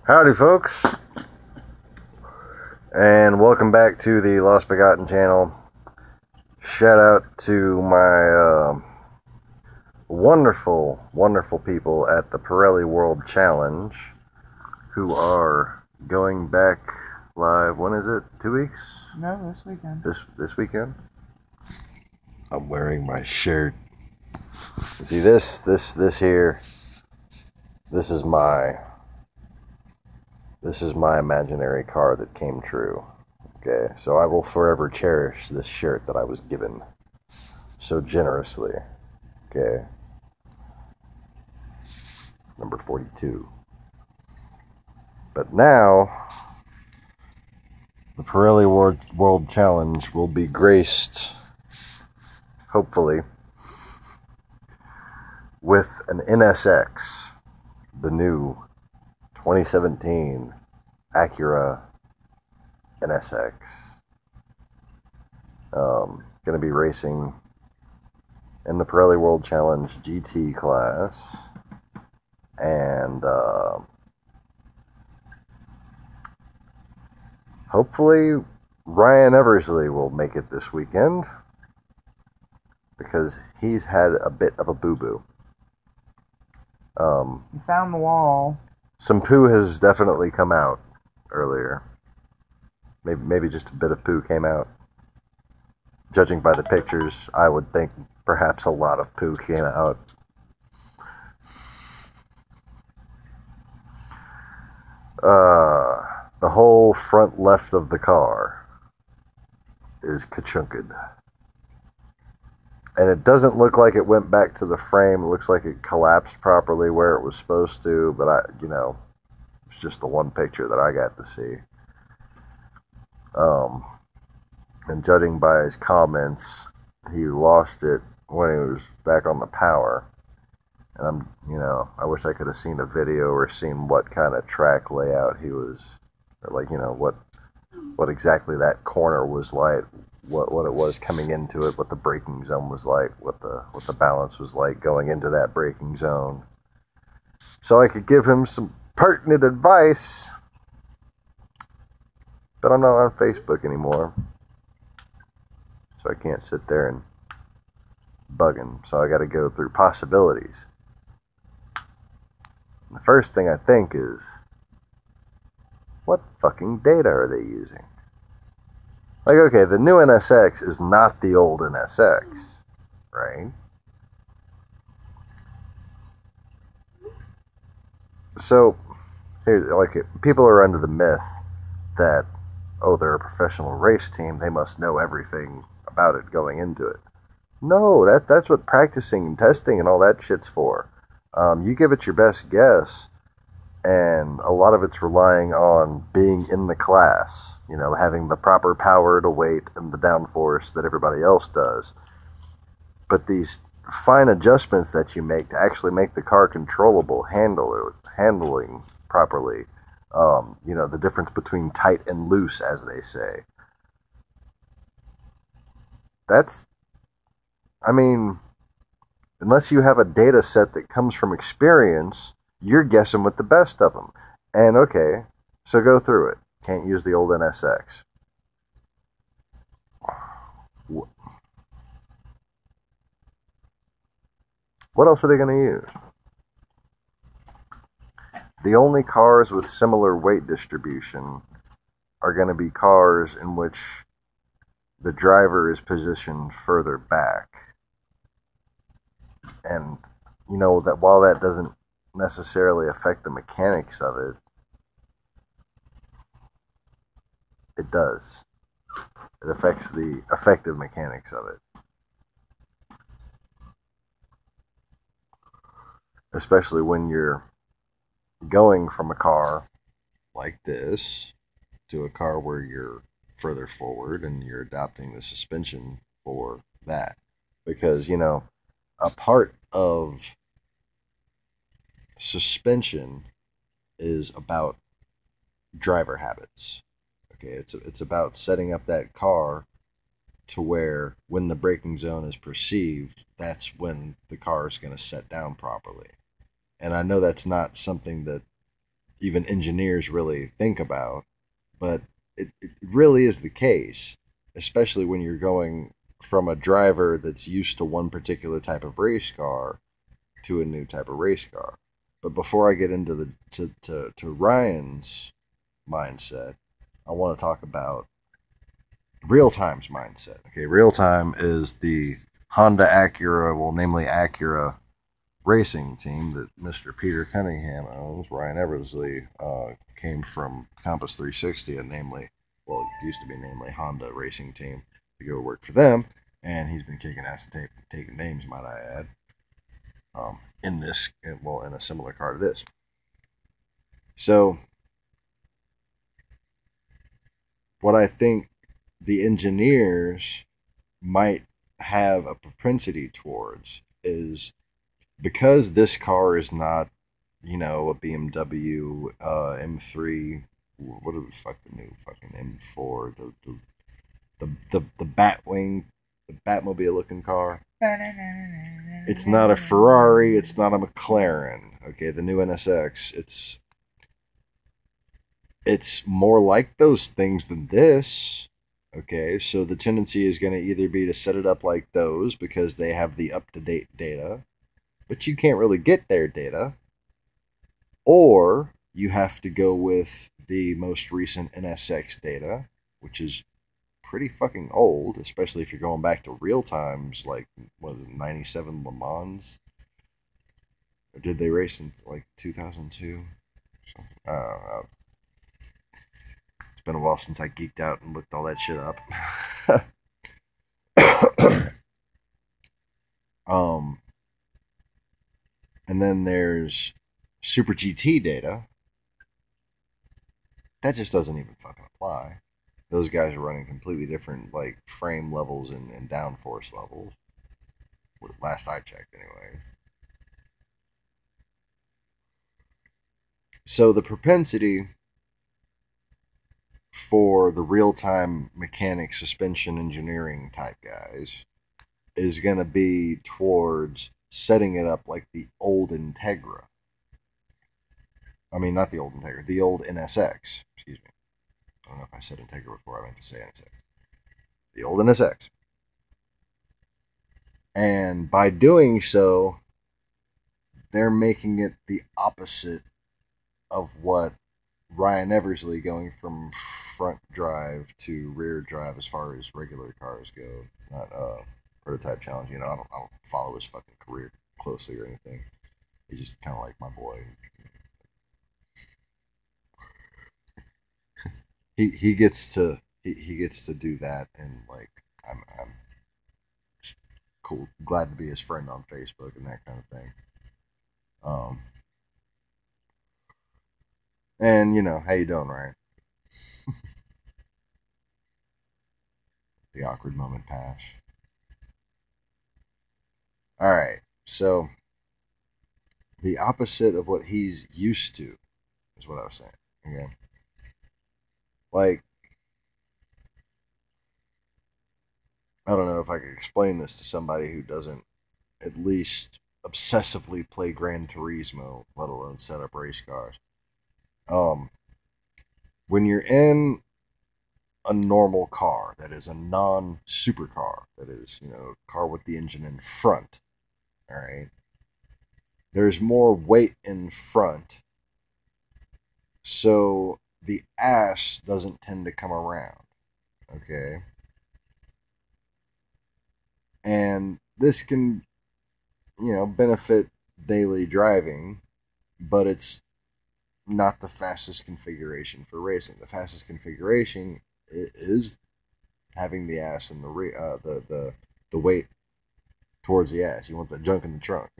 Howdy folks, and welcome back to the Lost Begotten channel. Shout out to my wonderful people at the Pirelli World Challenge who are going back live. When is it? 2 weeks? No, this weekend. This weekend? I'm wearing my shirt. See this here. This is my imaginary car that came true. Okay, so I will forever cherish this shirt that I was given so generously. Okay. Number 42. But now, the Pirelli World Challenge will be graced, hopefully, with an NSX, the new 2017 Acura NSX. Going to be racing in the Pirelli World Challenge GT class, and hopefully Ryan Eversly will make it this weekend, because he's had a bit of a boo-boo. You found the wall. Some poo has definitely come out earlier. Maybe just a bit of poo came out. Judging by the pictures, I would think perhaps a lot of poo came out. The whole front left of the car is kachunked. And it doesn't look like it went back to the frame. It looks like it collapsed properly where it was supposed to, but it's just the one picture that I got to see. And judging by his comments, he lost it when he was back on the power. And I wish I could have seen a video or seen what kind of track layout he was, or what exactly that corner was like, what it was coming into it, what the braking zone was like, what the balance was like going into that braking zone. So I could give him some pertinent advice, but I'm not on Facebook anymore, so I can't sit there and bug him. So I got to go through possibilities. The first thing I think is, what fucking data are they using? Like, okay, the new NSX is not the old NSX, right? So, people are under the myth that, oh, they're a professional race team, they must know everything about it going into it. No, that's what practicing and testing and all that shit's for. You give it your best guess, and a lot of it's relying on being in the class, having the proper power to weight and the downforce that everybody else does. But these fine adjustments that you make to actually make the car controllable, handling properly, the difference between tight and loose, as they say. Unless you have a data set that comes from experience, you're guessing with the best of them. And okay, so go through it. Can't use the old NSX. What else are they going to use? The only cars with similar weight distribution are going to be cars in which the driver is positioned further back. And, that while that doesn't necessarily affect the mechanics of it, it does. It affects the effective mechanics of it. Especially when you're going from a car like this to a car where you're further forward and you're adopting the suspension for that. Because, a part of suspension is about driver habits. Okay, it's about setting up that car to where when the braking zone is perceived, that's when the car is going to set down properly. And I know that's not something that even engineers really think about, but it really is the case, especially when you're going from a driver that's used to one particular type of race car to a new type of race car. But before I get into the to Ryan's mindset, I want to talk about Real Time's mindset. Okay, Real Time is the Honda Acura, well, namely Acura racing team that Mr. Peter Cunningham owns. Ryan Eversly came from Compass 360, and namely, well, it used to be namely Honda Racing Team, to go work for them, and he's been kicking ass and taking names, might I add, in this, well, in a similar car to this. So, what I think the engineers might have a propensity towards is, because this car is not, a BMW M3. What the fuck, the new fucking M4, the Batwing, the Batmobile looking car. It's not a Ferrari. It's not a McLaren. Okay, the new NSX. It's more like those things than this. Okay, so the tendency is going to either be to set it up like those because they have the up-to-date data, but you can't really get their data, or you have to go with the most recent NSX data, which is pretty fucking old, especially if you're going back to Real Times, like, what is it, 97 Le Mans? Or did they race in, like, 2002? I don't know. It's been a while since I geeked out and looked all that shit up. And then there's Super GT data. That just doesn't even fucking apply. Those guys are running completely different, like, frame levels and downforce levels. Last I checked, anyway. So the propensity for the real-time mechanic suspension engineering type guys is going to be towards setting it up like the old Integra. I mean, not the old Integra, the old NSX. Excuse me. I don't know if I said Integra before. I meant to say NSX. The old NSX. And by doing so, they're making it the opposite of what Ryan Eversley, going from front drive to rear drive as far as regular cars go, not prototype challenge. I don't follow his fucking career closely or anything. He's just kind of like my boy. He gets to do that, and like I'm cool, glad to be his friend on Facebook and that kind of thing. And how you doing, Ryan? The awkward moment pass. All right, so the opposite of what he's used to is what I was saying. Okay, like, I don't know if I could explain this to somebody who doesn't at least obsessively play Gran Turismo, let alone set up race cars. When you're in a normal car that is a non-supercar, that is, a car with the engine in front, all right, there's more weight in front, so the ass doesn't tend to come around, okay? And this can, benefit daily driving, but it's not the fastest configuration for racing. The fastest configuration is having the ass and the weight towards the ass. You want the junk in the trunk,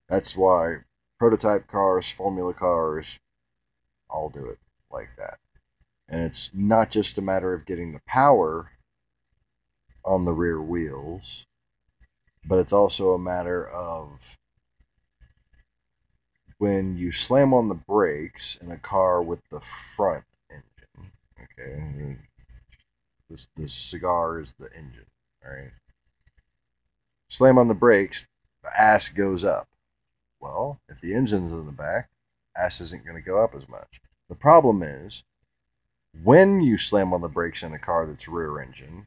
That's why prototype cars, formula cars, all do it like that. And it's not just a matter of getting the power on the rear wheels, but it's also a matter of when you slam on the brakes in a car with the front engine, okay? The cigar is the engine, all right? Slam on the brakes, the ass goes up. Well, if the engine's in the back, ass isn't going to go up as much. The problem is when you slam on the brakes in a car that's rear engine,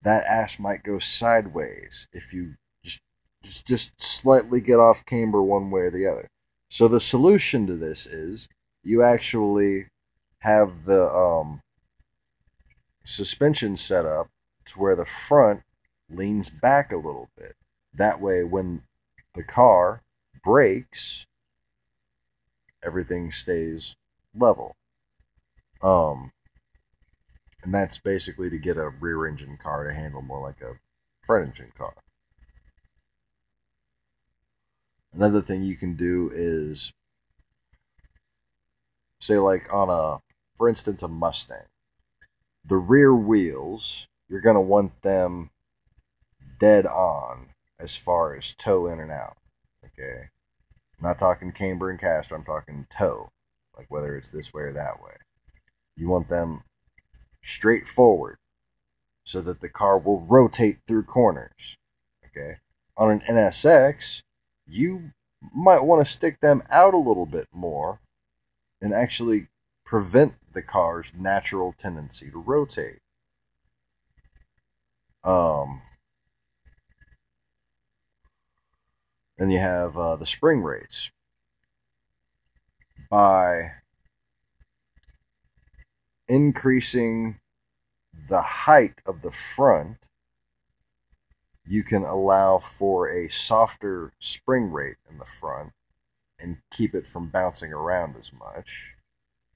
that ass might go sideways if you just slightly get off camber one way or the other. So the solution to this is you actually have the suspension set up to where the front leans back a little bit. That way, when the car brakes, everything stays level. And that's basically to get a rear engine car to handle more like a front engine car. Another thing you can do is, say, like on for instance, a Mustang. The rear wheels, you're going to want them dead on as far as toe in and out. Okay? I'm not talking camber and caster, I'm talking toe. Like whether it's this way or that way. You want them straight forward so that the car will rotate through corners. Okay? On an NSX, you might want to stick them out a little bit more and actually prevent the car's natural tendency to rotate. Then you have the spring rates. By increasing the height of the front, you can allow for a softer spring rate in the front and keep it from bouncing around as much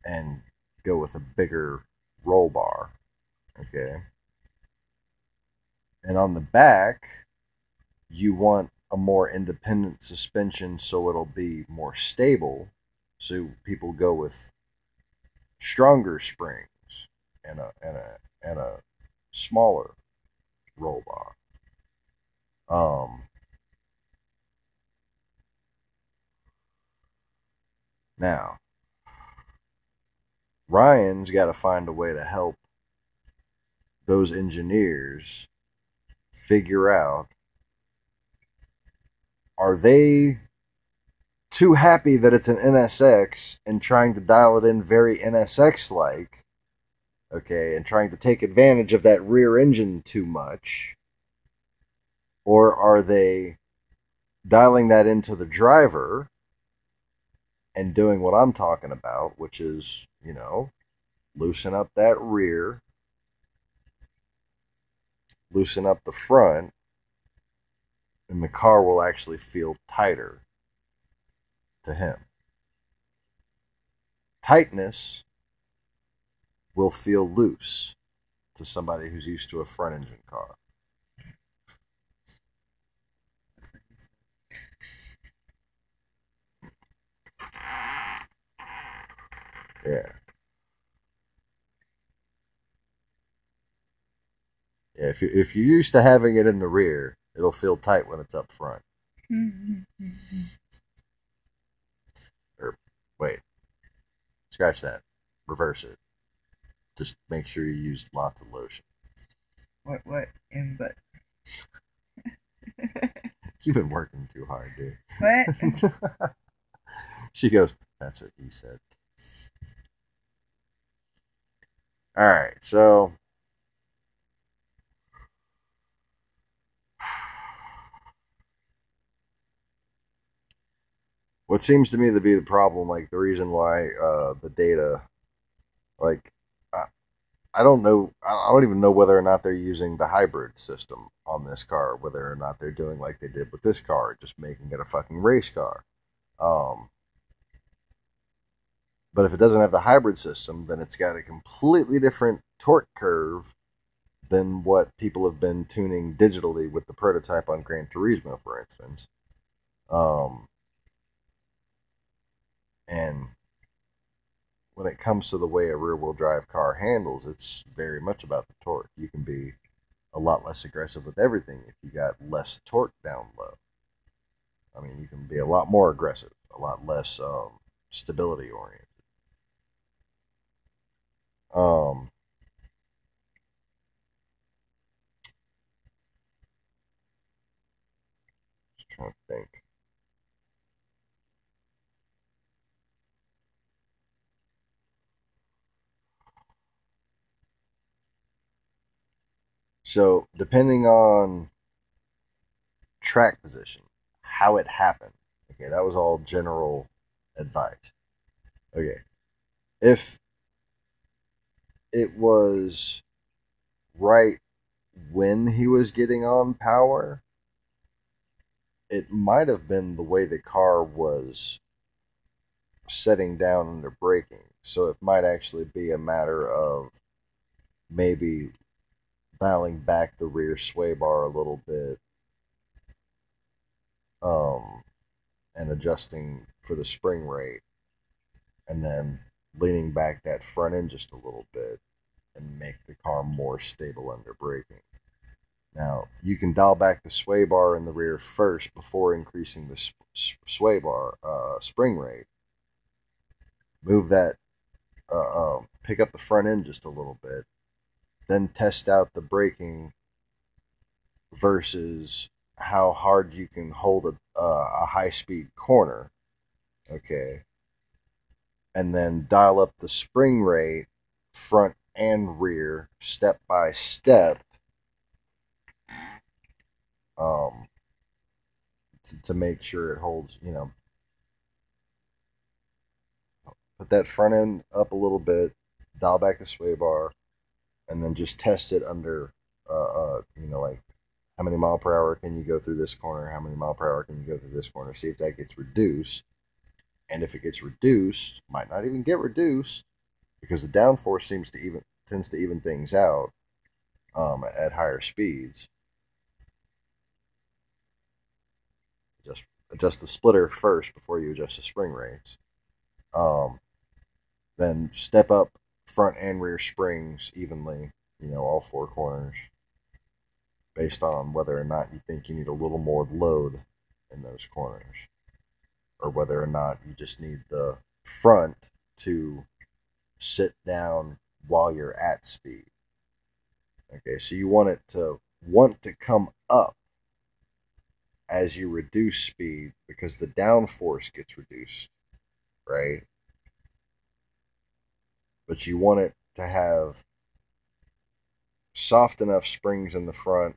and go with a bigger roll bar. Okay. And on the back, you want a more independent suspension so it'll be more stable. So people go with stronger springs and a smaller roll bar. Now, Ryan's got to find a way to help those engineers figure out, are they too happy that it's an NSX and trying to dial it in very NSX-like, okay, and trying to take advantage of that rear engine too much? Or are they dialing that into the driver and doing what I'm talking about, which is, loosen up that rear, loosen up the front, and the car will actually feel tighter to him. Tightness will feel loose to somebody who's used to a front engine car. Yeah. Yeah, if you're used to having it in the rear, it'll feel tight when it's up front. Or wait, scratch that. Reverse it. Just make sure you use lots of lotion. What? But. You've been working too hard, dude. What? She goes, that's what he said. Alright, so what seems to me to be the problem, like the reason why the data, like, I don't know, I don't even know whether or not they're using the hybrid system on this car, whether or not they're doing like they did with this car, just making it a fucking race car. But if it doesn't have the hybrid system, then it's got a completely different torque curve than what people have been tuning digitally with the prototype on Gran Turismo, for instance. And when it comes to the way a rear-wheel drive car handles, it's very much about the torque. You can be a lot less aggressive with everything if you got less torque down low. I mean, you can be a lot more aggressive, a lot less stability oriented. Just trying to think. So, depending on track position, how it happened. Okay, that was all general advice. Okay, if it was right when he was getting on power, it might have been the way the car was setting down under braking. So it might actually be a matter of maybe dialing back the rear sway bar a little bit, um, and adjusting for the spring rate, and then leaning back that front end just a little bit and make the car more stable under braking. Now, you can dial back the sway bar in the rear first before increasing the sway bar spring rate. Move that, pick up the front end just a little bit, then test out the braking versus how hard you can hold a high speed corner. Okay. And then dial up the spring rate, front and rear, step by step, um, to make sure it holds, put that front end up a little bit, dial back the sway bar, and then just test it under, like how many mile per hour can you go through this corner? How many mile per hour can you go through this corner? See if that gets reduced. And if it gets reduced, might not even get reduced because the downforce tends to even things out at higher speeds. Just adjust the splitter first before you adjust the spring rates. Then step up front and rear springs evenly, all four corners, based on whether or not you think you need a little more load in those corners, or whether or not you just need the front to sit down while you're at speed. Okay, so you want it to come up as you reduce speed because the downforce gets reduced, right? But you want it to have soft enough springs in the front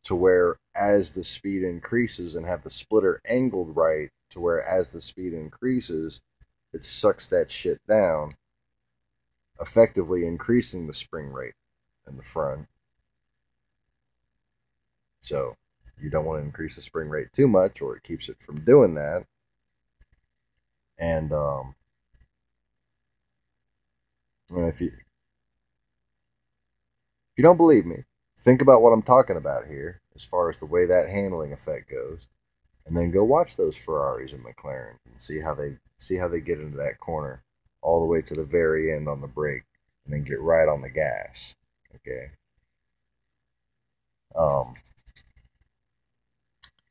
to where as the speed increases, and have the splitter angled right to where as the speed increases, it sucks that shit down, effectively increasing the spring rate in the front. So you don't want to increase the spring rate too much, or it keeps it from doing that. And if you don't believe me, think about what I'm talking about here as far as the way that handling effect goes, and then go watch those Ferraris and McLarens and see how they get into that corner all the way to the very end on the brake, and then get right on the gas. Okay.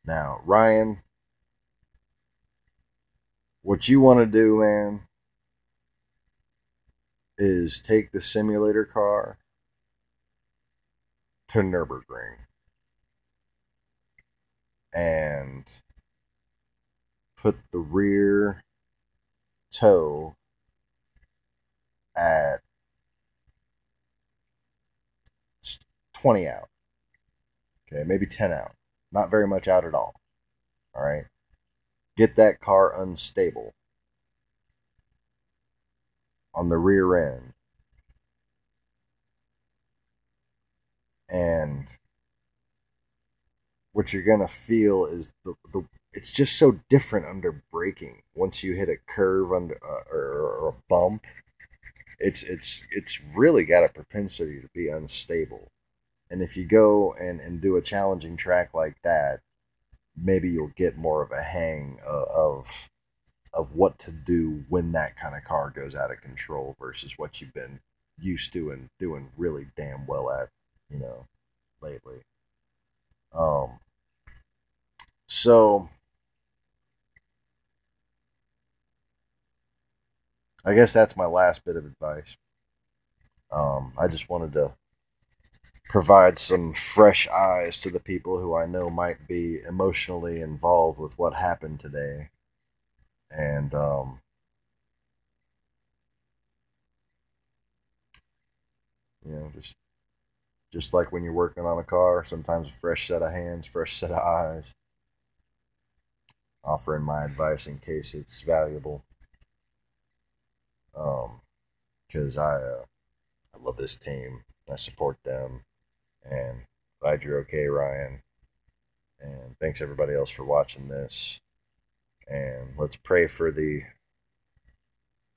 Now, Ryan, what you want to do, man, is take the simulator car to Nürburgring and put the rear toe at 20 out. Okay, maybe 10 out. Not very much out at all. All right. Get that car unstable on the rear end. And what you're going to feel is it's just so different under braking. Once you hit a curve under or a bump, it's really got a propensity to be unstable. And if you go and do a challenging track like that, maybe you'll get more of a hang of what to do when that kind of car goes out of control versus what you've been used to and doing really damn well at, lately. So I guess that's my last bit of advice. I just wanted to provide some fresh eyes to the people who I know might be emotionally involved with what happened today. And just Just like when you're working on a car, sometimes a fresh set of hands, fresh set of eyes. Offering my advice in case it's valuable. Because I love this team. I support them. And glad you're okay, Ryan. And thanks everybody else for watching this. And let's pray for the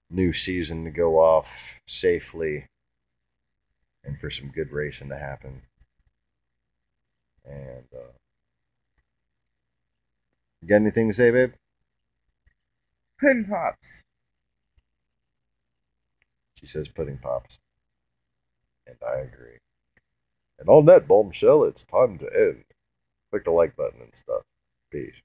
new season to go off safely and for some good racing to happen. And you got anything to say, babe? Pudding Pops. She says pudding pops. And I agree. And on that bombshell, it's time to end. Click the like button and stuff. Peace.